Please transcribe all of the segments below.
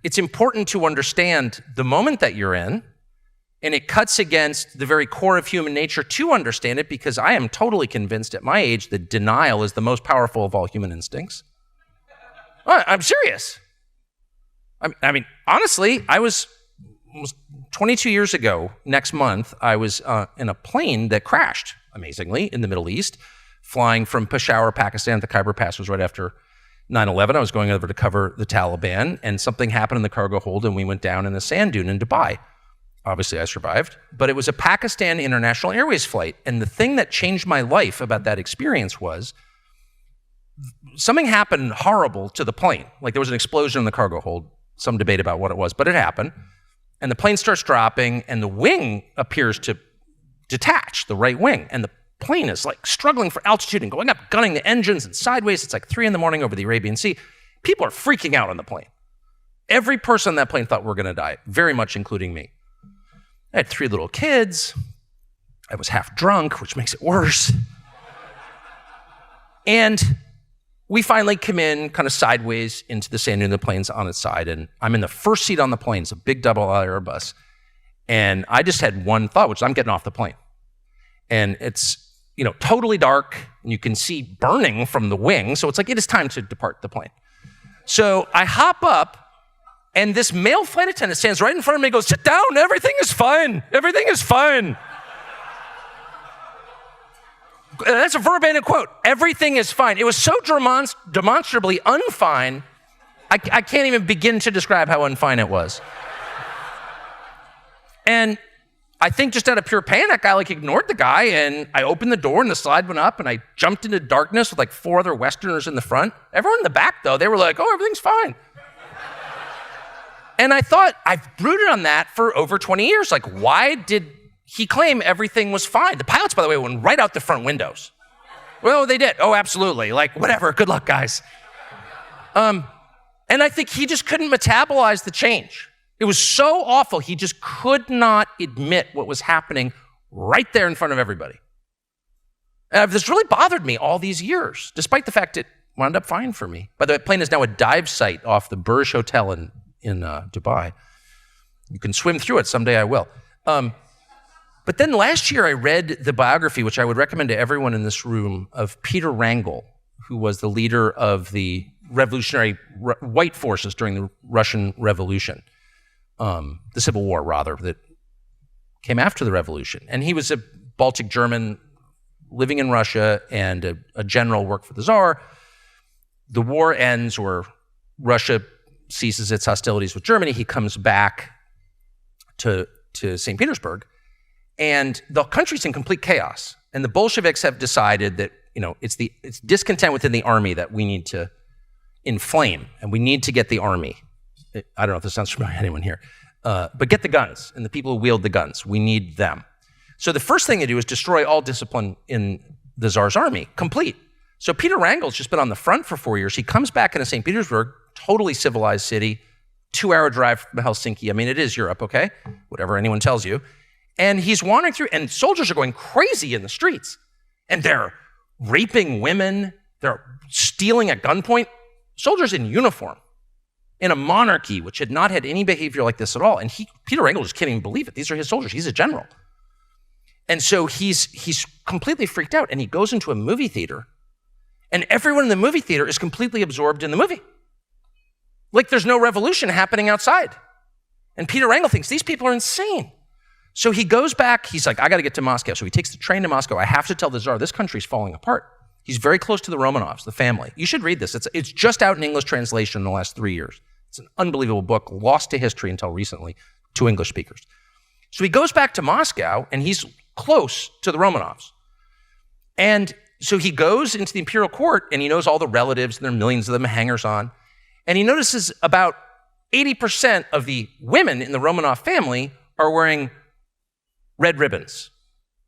it's important to understand the moment that you're in, and it cuts against the very core of human nature to understand it, because I am totally convinced at my age that denial is the most powerful of all human instincts. I'm serious. I mean, honestly, I was 22 years ago, next month, I was in a plane that crashed, amazingly, in the Middle East, flying from Peshawar, Pakistan. The Khyber Pass was right after 9/11. I was going over to cover the Taliban, and something happened in the cargo hold, and we went down in a sand dune in Dubai. Obviously, I survived, but it was a Pakistan International Airways flight, and the thing that changed my life about that experience was something happened horrible to the plane. Like there was an explosion in the cargo hold, some debate about what it was, but it happened, and the plane starts dropping, and the wing appears to detach, the right wing, and the plane is like struggling for altitude and going up, gunning the engines and sideways. It's like 3 a.m. over the Arabian Sea. People are freaking out on the plane. Every person on that plane thought we're going to die, very much including me. I had 3 little kids. I was half drunk, which makes it worse. And we finally come in kind of sideways into the sand dune. The plane's on its side, and I'm in the first seat on the plane. It's a big double-aisle Airbus. And I just had one thought, which is I'm getting off the plane. And it's, totally dark, and you can see burning from the wing. So it's like, it is time to depart the plane. So I hop up, and this male flight attendant stands right in front of me and goes, "Sit down, everything is fine. Everything is fine." That's a verbatim quote. Everything is fine. It was so demonstrably unfine, I can't even begin to describe how unfine it was. And I think just out of pure panic, I ignored the guy, and I opened the door and the slide went up, and I jumped into darkness with 4 other Westerners in the front. Everyone in the back, though, they were like, "Oh, everything's fine." And I thought, I've brooded on that for over 20 years. Why did he claim everything was fine? The pilots, by the way, went right out the front windows. Well, they did. Oh, absolutely. Whatever. Good luck, guys. And I think he just couldn't metabolize the change. It was so awful, he just could not admit what was happening right there in front of everybody. This really bothered me all these years, despite the fact it wound up fine for me. By the way, the plane is now a dive site off the Burj Hotel in Dubai. You can swim through it. Someday I will. But then last year I read the biography, which I would recommend to everyone in this room, of Peter Wrangle, who was the leader of the revolutionary white forces during the Russian Revolution. The Civil War, rather, that came after the revolution. And he was a Baltic German living in Russia and a general, worked for the Tsar. The war ends, or Russia ceases its hostilities with Germany. He comes back to St. Petersburg, and the country's in complete chaos. And the Bolsheviks have decided that, it's discontent within the army that we need to inflame, and we need to get the army. I don't know if this sounds familiar to anyone here, but get the guns and the people who wield the guns. We need them. So the first thing they do is destroy all discipline in the Tsar's army, complete. So Peter Wrangle's just been on the front for 4 years. He comes back into St. Petersburg, totally civilized city, 2-hour drive from Helsinki. I mean, it is Europe, okay? Whatever anyone tells you. And he's wandering through, and soldiers are going crazy in the streets. And they're raping women. They're stealing at gunpoint. Soldiers in uniform. In a monarchy which had not had any behavior like this at all. And Peter Wrangle just can't even believe it. These are his soldiers. He's a general. And so he's completely freaked out, and he goes into a movie theater, and everyone in the movie theater is completely absorbed in the movie. There's no revolution happening outside. And Peter Wrangle thinks these people are insane. So he goes back. He's like, I got to get to Moscow. So he takes the train to Moscow. I have to tell the Tsar, this country's falling apart. He's very close to the Romanovs, the family. You should read this. It's just out in English translation in the last 3 years. It's an unbelievable book, lost to history until recently, to English speakers. So he goes back to Moscow, and he's close to the Romanovs. And so he goes into the imperial court, and he knows all the relatives, and there are millions of them, hangers-on. And he notices about 80% of the women in the Romanov family are wearing red ribbons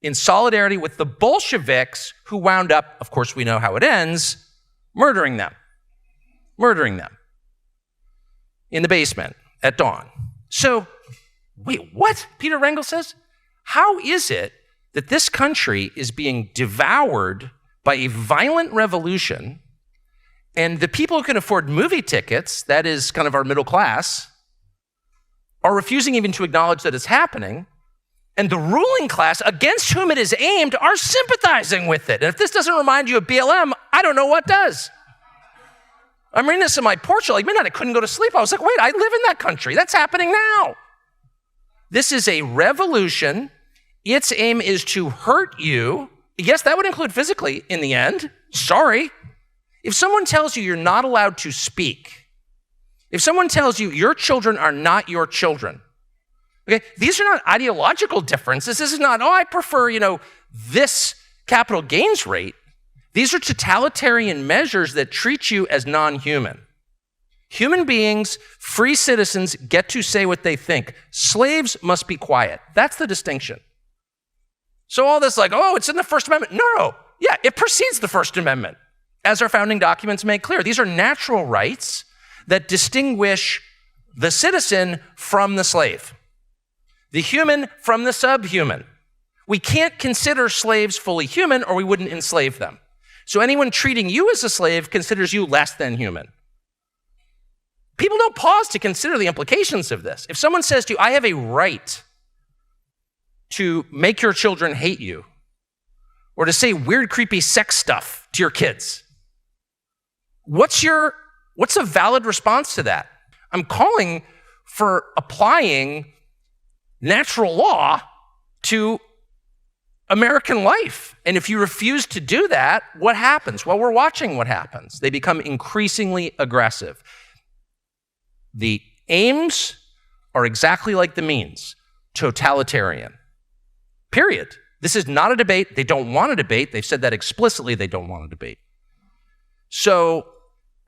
in solidarity with the Bolsheviks, who wound up, of course we know how it ends, murdering them in the basement at dawn. So, wait, what? Peter Wrangle says, how is it that this country is being devoured by a violent revolution, and the people who can afford movie tickets, that is kind of our middle class, are refusing even to acknowledge that it's happening, and the ruling class against whom it is aimed are sympathizing with it. And if this doesn't remind you of BLM, I don't know what does. I'm reading this in my Portugal. Like midnight, I couldn't go to sleep. I was like, wait, I live in that country. That's happening now. This is a revolution. Its aim is to hurt you. Yes, that would include physically in the end. Sorry. If someone tells you you're not allowed to speak, if someone tells you your children are not your children, okay, these are not ideological differences. This is not, I prefer, this capital gains rate. These are totalitarian measures that treat you as non-human. Human beings, free citizens, get to say what they think. Slaves must be quiet. That's the distinction. So all this it's in the First Amendment. No. Yeah, it precedes the First Amendment. As our founding documents make clear, these are natural rights that distinguish the citizen from the slave, the human from the subhuman. We can't consider slaves fully human or we wouldn't enslave them. So anyone treating you as a slave considers you less than human. People don't pause to consider the implications of this. If someone says to you, I have a right to make your children hate you, or to say weird, creepy sex stuff to your kids, what's a valid response to that? I'm calling for applying natural law to American life. And if you refuse to do that, what happens? Well, we're watching what happens. They become increasingly aggressive. The aims are exactly like the means, totalitarian. Period. This is not a debate. They don't want a debate. They've said that explicitly, they don't want a debate. So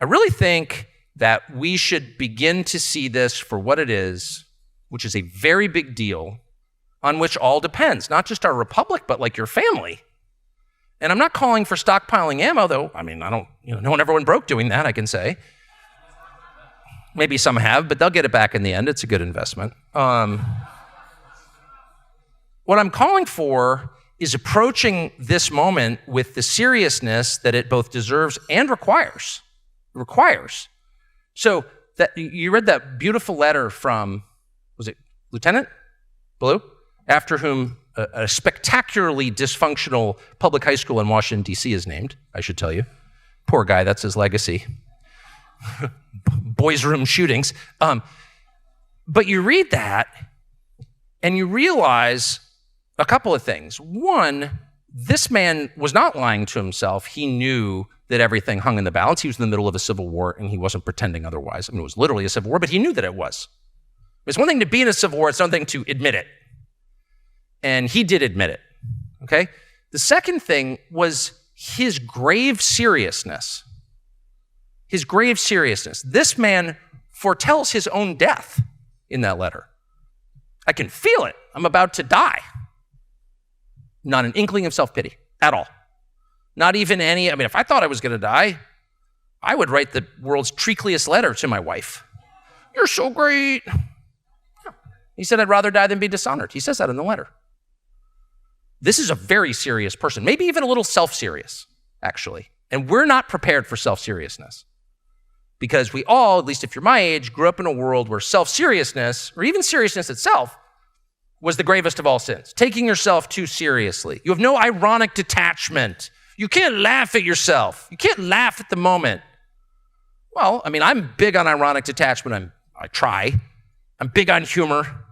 I really think that we should begin to see this for what it is, which is a very big deal on which all depends, not just our republic, but like your family. And I'm not calling for stockpiling ammo, though. I mean, no one ever went broke doing that, I can say. Maybe some have, but they'll get it back in the end. It's a good investment. What I'm calling for is approaching this moment with the seriousness that it both deserves and requires. So that you read that beautiful letter from, was it Lieutenant Blue? After whom a spectacularly dysfunctional public high school in Washington, D.C. is named, I should tell you. Poor guy, that's his legacy. Boys' room shootings. But you read that, and you realize a couple of things. One, this man was not lying to himself. He knew that everything hung in the balance. He was in the middle of a civil war, and he wasn't pretending otherwise. I mean, it was literally a civil war, but he knew that it was. It's one thing to be in a civil war. It's another thing to admit it. And he did admit it, okay? The second thing was his grave seriousness. His grave seriousness. This man foretells his own death in that letter. I can feel it. I'm about to die. Not an inkling of self-pity at all. Not even any, if I thought I was going to die, I would write the world's treacliest letter to my wife. You're so great. He said, I'd rather die than be dishonored. He says that in the letter. This is a very serious person, maybe even a little self-serious, actually. And we're not prepared for self-seriousness. Because we all, at least if you're my age, grew up in a world where self-seriousness, or even seriousness itself, was the gravest of all sins. Taking yourself too seriously. You have no ironic detachment. You can't laugh at yourself. You can't laugh at the moment. Well, I'm big on ironic detachment. I try. I'm big on humor.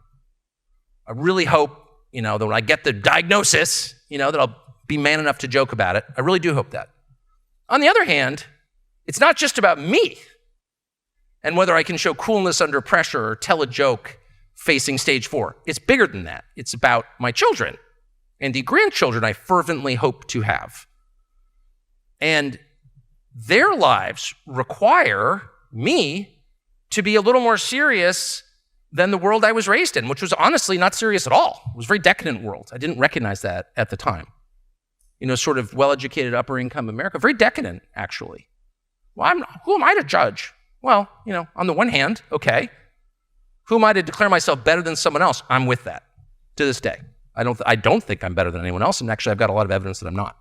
I really hope, that when I get the diagnosis, that I'll be man enough to joke about it. I really do hope that. On the other hand, it's not just about me and whether I can show coolness under pressure or tell a joke facing stage 4. It's bigger than that. It's about my children and the grandchildren I fervently hope to have. And their lives require me to be a little more serious than the world I was raised in, which was honestly not serious at all. It was a very decadent world. I didn't recognize that at the time. Sort of well-educated, upper-income America. Very decadent, actually. Well, who am I to judge? Well, on the one hand, okay. Who am I to declare myself better than someone else? I'm with that to this day. I don't think I'm better than anyone else, and actually I've got a lot of evidence that I'm not.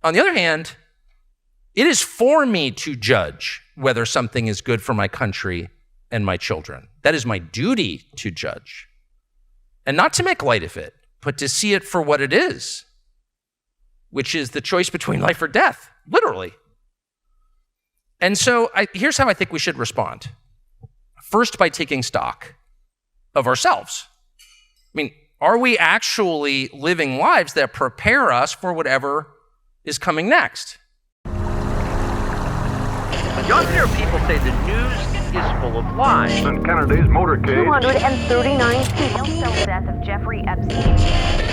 On the other hand, it is for me to judge whether something is good for my country and my children. That is my duty to judge. And not to make light of it, but to see it for what it is, which is the choice between life or death, literally. And so here's how I think we should respond. First, by taking stock of ourselves. I mean, are we actually living lives that prepare us for whatever is coming next? You often hear people say the news is full of lies. In Kennedy's motorcade, 239 people. The death of Jeffrey Epstein.